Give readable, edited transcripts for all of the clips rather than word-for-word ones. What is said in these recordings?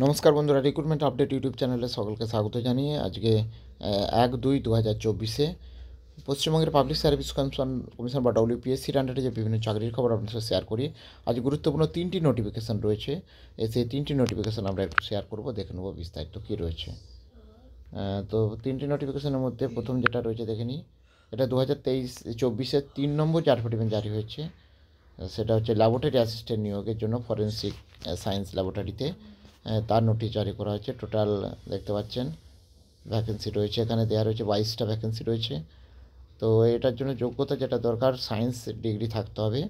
নমস্কার বন্ধুরা, recruitment update YouTube চ্যানেলে সকলকে স্বাগত জানিয়ে আজকে 1-2-2024 পশ্চিমবঙ্গের পাবলিক সার্ভিস কমিশন বা ডব্লিউপিএসসির আন্ডারে যে বিভিন্ন চাকরির খবর আপনার সাথে শেয়ার করি। আজ গুরুত্বপূর্ণ 3টি নোটিফিকেশান রয়েছে, সেই 3টি নোটিফিকেশান আমরা একটু শেয়ার করব, দেখে নেব বিস্তারিত কী রয়েছে। তো 3টি নোটিফিকেশানের মধ্যে প্রথম যেটা রয়েছে দেখে নিই। এটা 2023-24 3 নম্বর যে অ্যাডভার্টাইজমেন্ট জারি হয়েছে, সেটা হচ্ছে ল্যাবরেটরি অ্যাসিস্ট্যান্ট নিয়োগের জন্য ফরেন্সিক সায়েন্স ল্যাবরেটরিতে তার নোটিশ জারি করা হয়েছে। টোটাল দেখতে পাচ্ছেন ভ্যাকেন্সি রয়েছে, এখানে দেওয়া রয়েছে 22টা ভ্যাকেন্সি রয়েছে। তো এটার জন্য যোগ্যতা যেটা দরকার, সায়েন্স ডিগ্রি থাকতে হবে,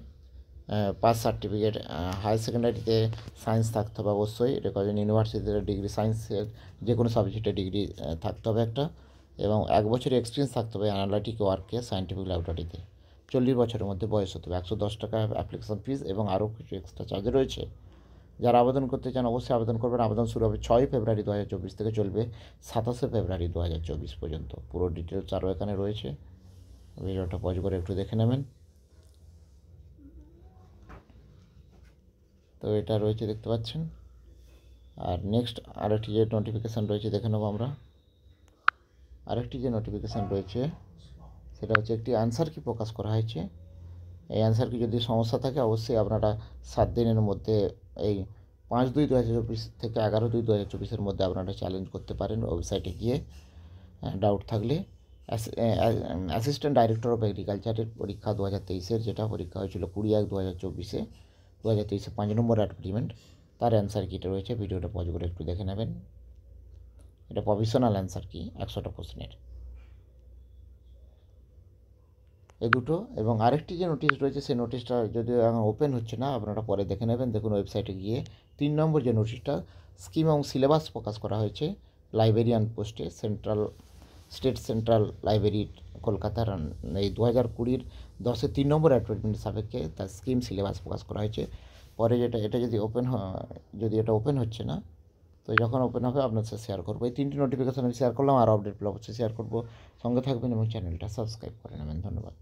পাস সার্টিফিকেট, হায়ার সেকেন্ডারিতে সায়েন্স থাকতে হবে অবশ্যই, এটা কজন ইউনিভার্সিটিতে ডিগ্রি সায়েন্সের যে কোনো সাবজেক্টে ডিগ্রি থাকতে হবে একটা, এবং 1 বছরের এক্সপিরিয়েন্স থাকতে হবে অ্যানালিটিক ওয়ার্কে সায়েন্টিফিক ল্যাবরেটরিতে। 40 বছরের মধ্যে বয়স হতে হবে। 110 টাকা অ্যাপ্লিকেশন ফিস এবং আরও কিছু এক্সট্রা চার্জ রয়েছে। যারা আবেদন করতে চান অবশ্যই আবেদন করবেন। আবেদন শুরু হবে 6 ফেব্রুয়ারি 2024 থেকে, চলবে 27 ফেব্রুয়ারি 2024 পর্যন্ত। পুরো ডিটেলস আরও এখানে রয়েছে, ভিডিওটা পজ করে একটু দেখে নেবেন। তো এটা রয়েছে দেখতে পাচ্ছেন। আর নেক্সট আরেকটি যে নোটিফিকেশান রয়েছে দেখে নেবো আমরা। আরেকটি যে নোটিফিকেশান রয়েছে সেটা হচ্ছে একটি অ্যান্সার কি প্রকাশ করা হয়েছে। এই অ্যান্সার কি যদি সমস্যা থাকে অবশ্যই আপনারা 7 দিনের মধ্যে, এই 5-2-2024 থেকে 11-2-2024 মধ্যে আপনারা চ্যালেঞ্জ করতে পারেন ওয়েবসাইটে গিয়ে, ডাউট থাকলে। অ্যাসিস্ট্যান্ট ডাইরেক্টর অফ এগ্রিকালচারের পরীক্ষা 2023-এর, যেটা পরীক্ষা হয়েছিল 20-1-2024-এ, 2023-এ 5 নম্বর অ্যাডভার্টাইজমেন্ট, তার অ্যান্সার কিটা রয়েছে। ভিডিওটা পজ করে একটু দেখে নেবেন। এটা প্রভিশনাল অ্যান্সার কি 100টা প্রশ্নের, এই দুটো। এবং আরেকটি যে নোটিশ রয়েছে সেই নোটিশটা যদিও এখন ওপেন হচ্ছে না, আপনারা পরে দেখে নেবেন। দেখুন ওয়েবসাইটে গিয়ে 3 নম্বর যে নোটিশটা, স্কিম এবং সিলেবাস প্রকাশ করা হয়েছে লাইব্রেরিয়ান পোস্টে, স্টেট সেন্ট্রাল লাইব্রেরি কলকাতার। এই 2020-এর 10-এর 3 নম্বর অ্যাডভার্টাইজমেন্টের সাপেক্ষে তার স্কিম সিলেবাস প্রকাশ করা হয়েছে। পরে এটা যদি যদি এটা ওপেন হচ্ছে না, তো যখন ওপেন হবে আপনার সাথে শেয়ার করবো। এই 3টি নোটিফিকেশান আমি শেয়ার করলাম, আর আপডেটগুলো অবশ্যই শেয়ার করবো। সঙ্গে থাকবেন এবং চ্যানেলটা সাবস্ক্রাইব করে নেবেন। ধন্যবাদ।